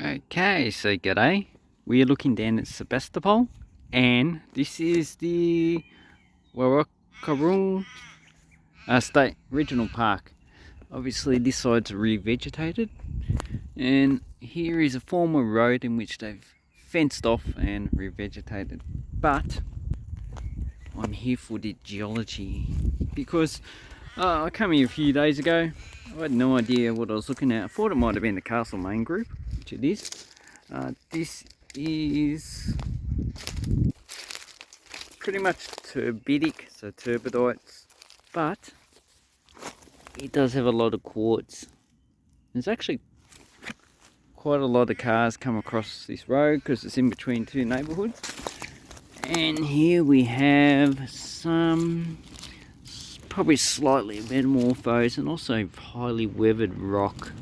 Okay, so g'day. We are looking down at Sebastopol, and this is the Warrakarung State Regional Park. Obviously, this side's revegetated, and here is a former road in which they've fenced off and revegetated. But I'm here for the geology because I came here a few days ago. I had no idea what I was looking at. I thought it might have been the Castlemaine group, which it is. This is pretty much turbidic, so turbidites, but it does have a lot of quartz. There's actually quite a lot of cars come across this road because it's in between two neighbourhoods. And here we have some probably slightly metamorphosed and also highly weathered rock.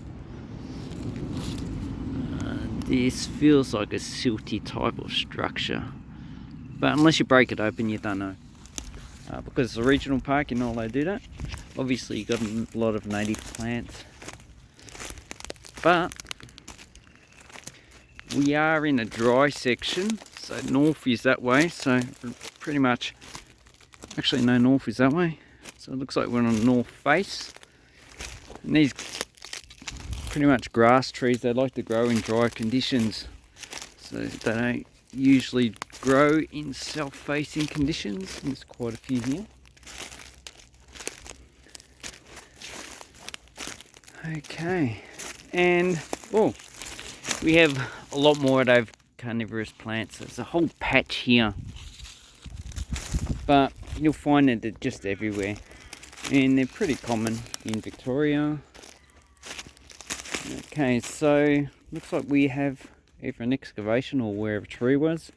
This feels like a silty type of structure, but unless you break it open you don't know. Because it's a regional park, you're not allowed to do that. Obviously you've got a lot of native plants, but we are in a dry section, so north is that way, so pretty much, actually no, north is that way, so it looks like we're on the north face. And these pretty much grass trees, they like to grow in dry conditions, so they don't usually grow in south-facing conditions. There's quite a few here. Okay, and we have a lot more of those carnivorous plants. There's a whole patch here, but you'll find that they're just everywhere, and they're pretty common in Victoria. Okay, so looks like we have either an excavation or where a tree was.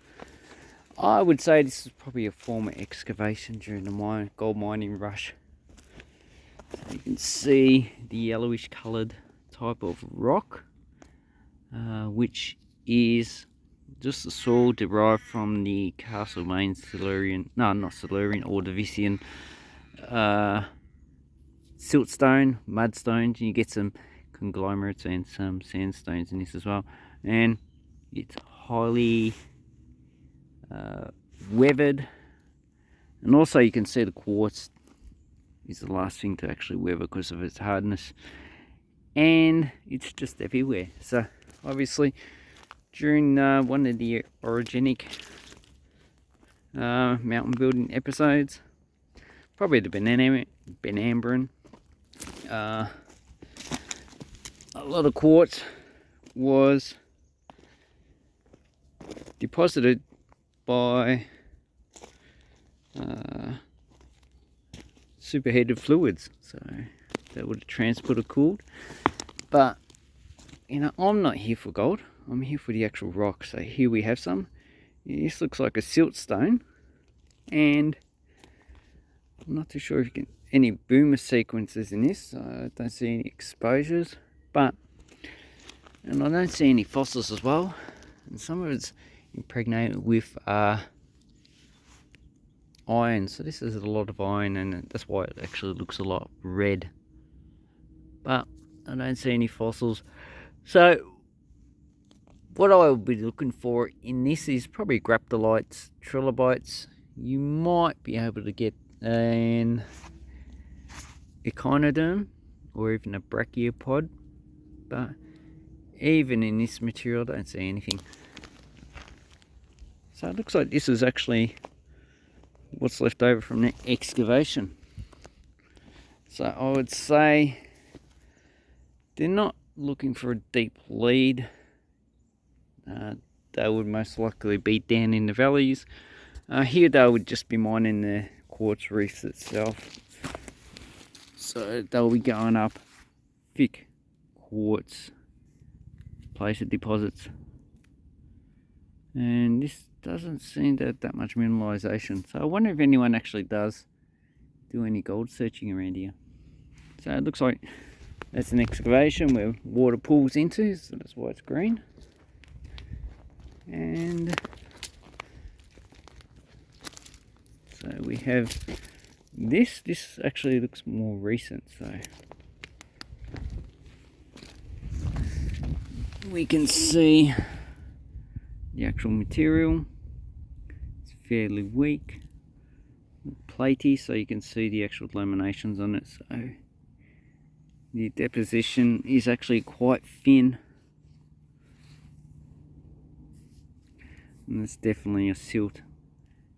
I would say this is probably a former excavation during the gold mining rush. So you can see the yellowish coloured type of rock, which is just the soil derived from the Castlemaine Silurian, no, not Silurian, Ordovician siltstone, mudstones. You get some conglomerates and some sandstones in this as well, and it's highly weathered, and also you can see the quartz is the last thing to actually weather because of its hardness, and it's just everywhere. So obviously during one of the orogenic mountain building episodes, probably the Benambran, a lot of quartz was deposited by superheated fluids, so that would have transported cooled. But you know, I'm not here for gold, I'm here for the actual rock. So here we have some. This looks like a siltstone, and I'm not too sure if you can any boomer sequences in this. I don't see any exposures, and I don't see any fossils as well, and some of it's impregnated with iron. So this is a lot of iron, and that's why it actually looks a lot red, but I don't see any fossils. So what I will be looking for in this is probably graptolites, trilobites. You might be able to get an echinoderm or even a brachiopod, but even in this material I don't see anything. So it looks like this is actually what's left over from the excavation. So I would say they're not looking for a deep lead. They would most likely be down in the valleys. Here they would just be mining the quartz reefs itself. So they'll be going up thick quartz placer deposits. And this doesn't seem to have that much mineralization. So I wonder if anyone actually does do any gold searching around here. So it looks like that's an excavation where water pools into, so that's why it's green. And so we have this actually looks more recent. So we can see the actual material. It's fairly weak, platey, so you can see the actual laminations on it. So the deposition is actually quite thin, and it's definitely a silt.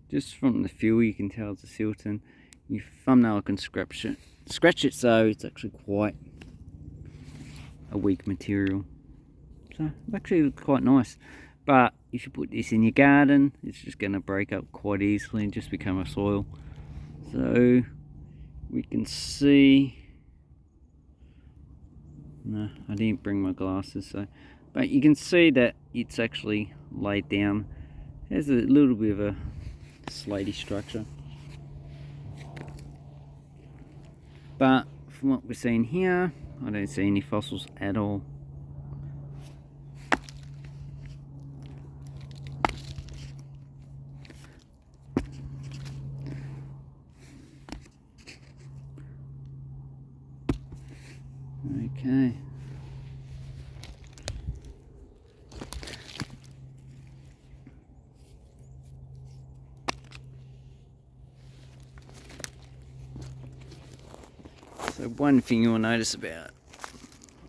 Just from the feel you can tell it's a silt, and your thumbnail can scratch it, so it's actually quite a weak material. So it actually looks quite nice, but if you put this in your garden, it's just going to break up quite easily and just become a soil. So we can see, no, I didn't bring my glasses, so, but you can see that it's actually laid down. There's a little bit of a slaty structure, but from what we're seeing here, I don't see any fossils at all. Okay. So one thing you'll notice about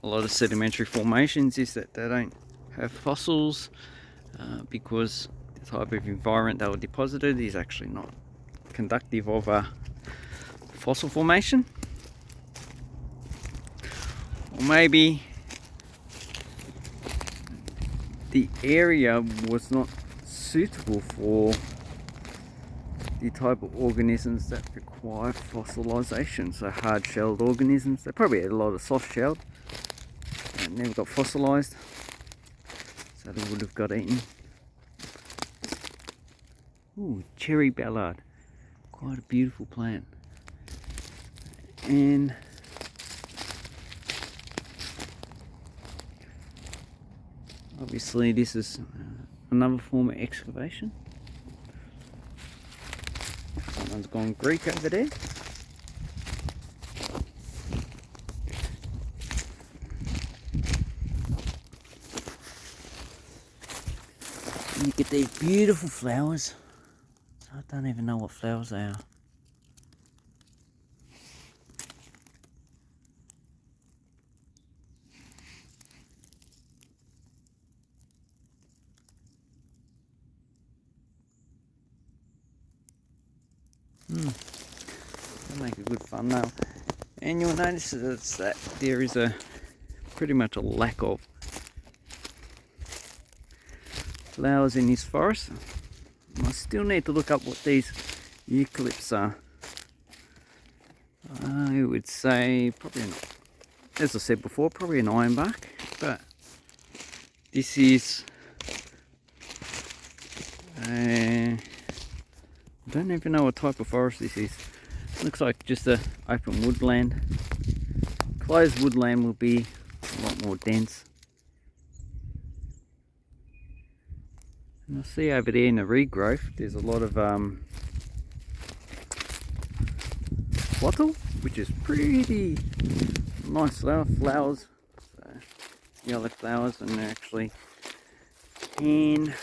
a lot of sedimentary formations is that they don't have fossils, because the type of environment they were deposited is actually not conductive of a fossil formation. Or maybe the area was not suitable for the type of organisms that require fossilization. So hard-shelled organisms, they probably had a lot of soft-shelled and never got fossilized, so they would have got eaten. Ooh, cherry ballard, quite a beautiful plant. And obviously this is another form of excavation. Someone's gone Greek over there. And you get these beautiful flowers. So I don't even know what flowers they are. That'll make a good thumbnail. And you'll notice that there is pretty much a lack of flowers in this forest. I still need to look up what these eucalypts are. I would say probably, as I said before, probably an ironbark, but this is I don't even know what type of forest this is. Looks like just a open woodland. Closed woodland will be a lot more dense. And I see over there in the regrowth there's a lot of wattle, which is pretty nice flowers. So, yellow flowers, and they're actually can,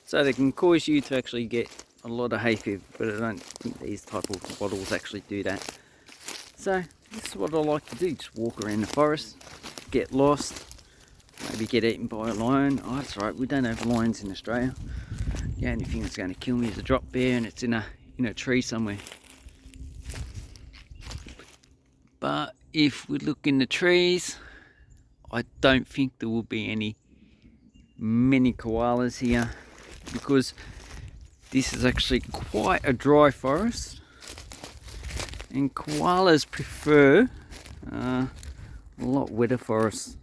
so they can cause you to actually get a lot of hay fever, but I don't think these type of bottles actually do that. So this is what I like to do, just walk around the forest, get lost, maybe get eaten by a lion. Oh, that's right, we don't have lions in Australia. The only thing that's going to kill me is a drop bear, and it's in a tree somewhere. But if we look in the trees, I don't think there will be many koalas here, because this is actually quite a dry forest, and koalas prefer a lot wetter forests,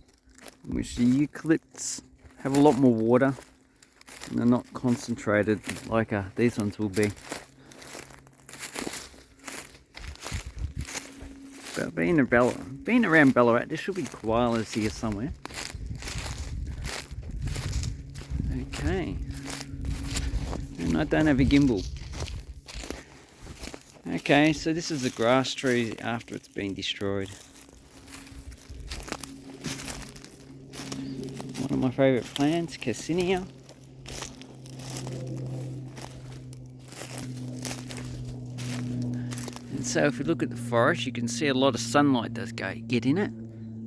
in which the eucalypts have a lot more water and they're not concentrated like these ones will be. But being around Ballarat, there should be koalas here somewhere. Okay. And I don't have a gimbal. Okay, so this is a grass tree after it's been destroyed. One of my favourite plants, Cassinia. And so if we look at the forest, you can see a lot of sunlight does get in it.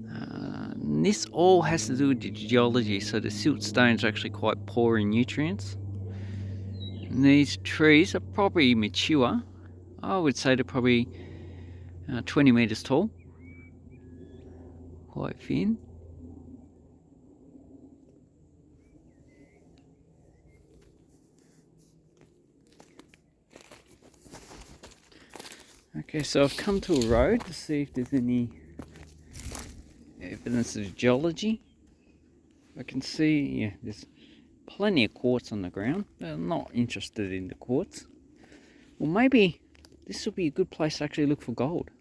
And this all has to do with the geology, so the siltstones are actually quite poor in nutrients. And these trees are probably mature. I would say they're probably 20 metres tall. Quite thin. Okay, so I've come to a road to see if there's any evidence of geology. I can see, yeah, there's plenty of quartz on the ground, but I'm not interested in the quartz. Well, maybe this will be a good place to actually look for gold.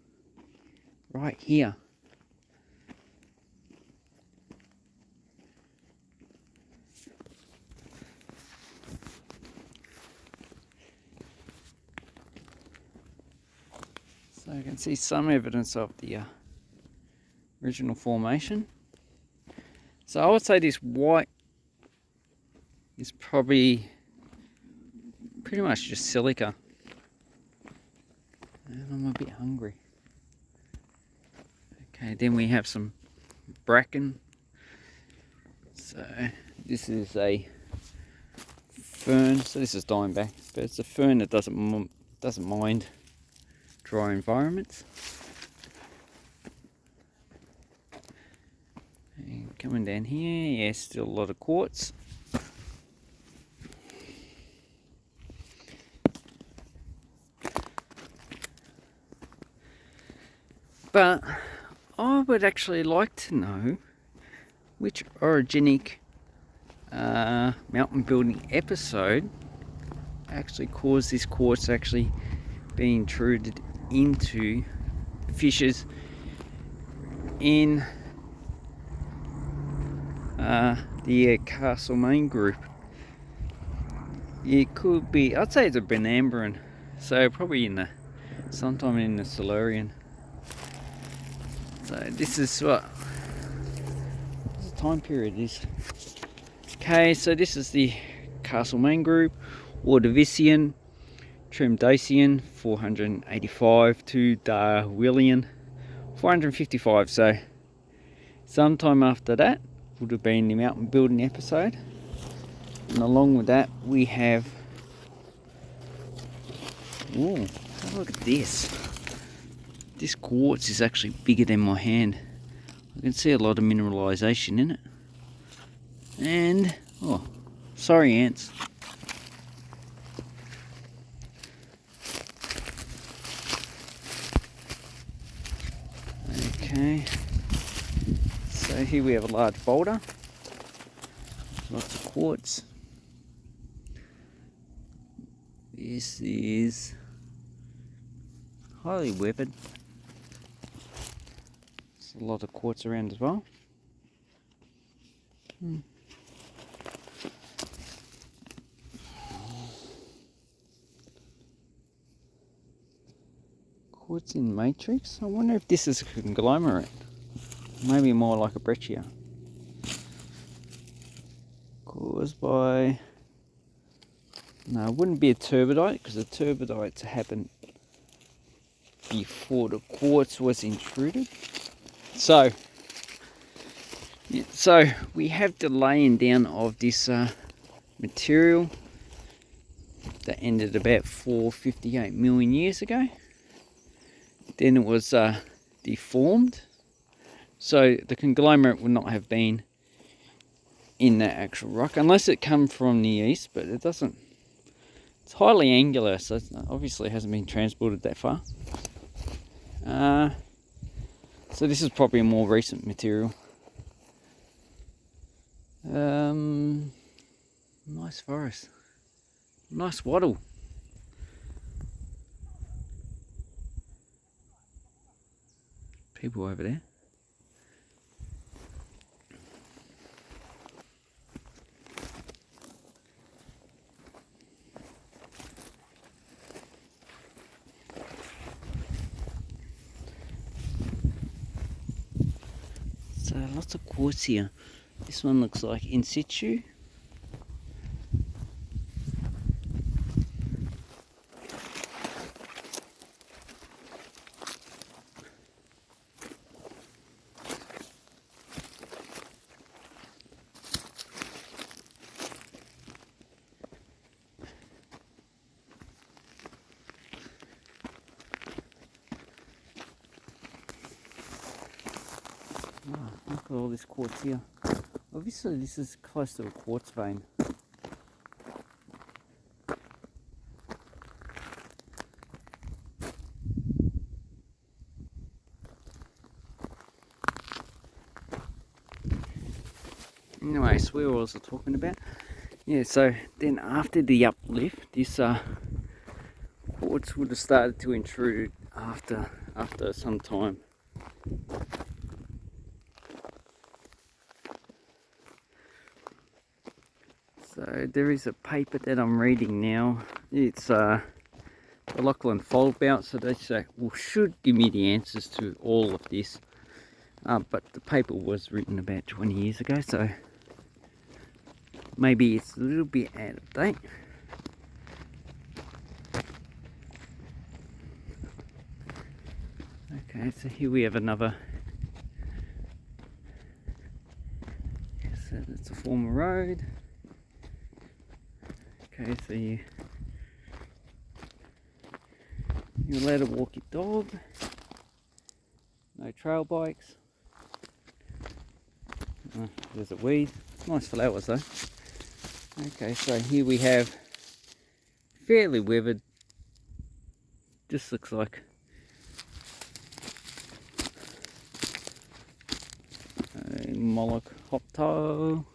Right here. So I can see some evidence of the original formation. So I would say this white is probably pretty much just silica. And I'm a bit hungry. Okay, then we have some bracken. So this is a fern. So this is dying back, but it's a fern that doesn't mind dry environments. And coming down here, yeah, still a lot of quartz. But I would actually like to know which orogenic mountain building episode actually caused this quartz actually being intruded into fissures in the Castlemaine group. It could be, I'd say it's a Benambrian, so probably sometime in the Silurian. So this is what the time period is. Okay, so this is the Castlemaine group, Ordovician, Tremdacian 485 to Darwinian 455. So sometime after that would have been the mountain building episode. And along with that we have, oh, have a look at this. This quartz is actually bigger than my hand. I can see a lot of mineralization in it. And, oh, sorry ants. Okay, so here we have a large boulder, lots of quartz. This is highly weathered. There's a lot of quartz around as well. Quartz in matrix. I wonder if this is a conglomerate. Maybe more like a breccia. Caused by... No, it wouldn't be a turbidite, because the turbidites happened before the quartz was intruded. So we have the laying down of this material that ended about 458 million years ago. Then it was deformed, so the conglomerate would not have been in that actual rock unless it come from the east, but it doesn't. It's highly angular, so it obviously hasn't been transported that far. So this is probably a more recent material. Nice forest, nice wattle. People over there. So lots of quartz here. This one looks like in situ. Oh, look at all this quartz here. Obviously this is close to a quartz vein. Anyway, so we were also talking about, yeah, so then after the uplift, this quartz would have started to intrude after some time. So there is a paper that I'm reading now. It's the Lachlan Fold Bout, so they say, well, should give me the answers to all of this. But the paper was written about 20 years ago, so maybe it's a little bit out of date. Okay, so here we have another. So it's a former road. Okay, so you're allowed to walk your dog. No trail bikes. There's a weed. Nice flowers though. Okay, so here we have fairly weathered. Just looks like a Moloch hopto.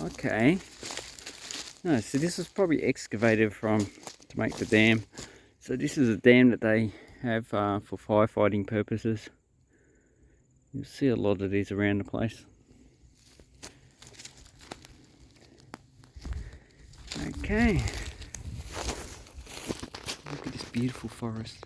Okay. No, so this was probably excavated to make the dam. So this is a dam that they have for firefighting purposes. You'll see a lot of these around the place. Okay. Look at this beautiful forest.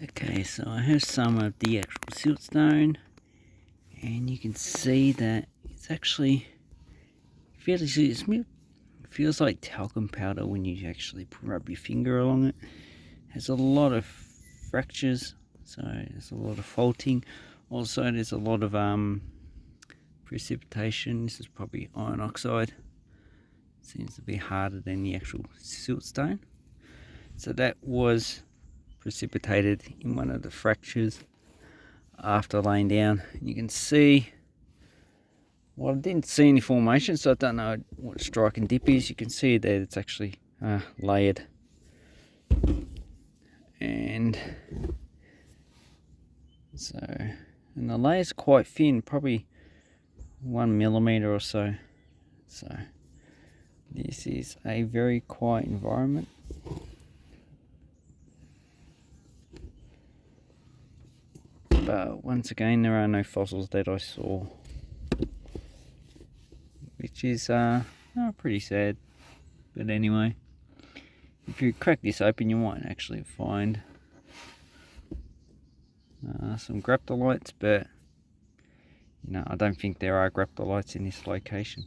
Okay, so I have some of the actual siltstone, and you can see that it's actually fairly smooth. It feels like talcum powder when you actually rub your finger along it. It has a lot of fractures, so there's a lot of faulting. Also, there's a lot of precipitation. This is probably iron oxide. Seems to be harder than the actual siltstone. So that was precipitated in one of the fractures after laying down. You can see, well, I didn't see any formation, so I don't know what strike and dip is. You can see that it's actually layered, and so, and the layer's quite thin, probably 1 millimeter or so. So this is a very quiet environment. But once again, there are no fossils that I saw, which is pretty sad. But anyway, if you crack this open, you might actually find some graptolites, but I don't think there are graptolites in this location.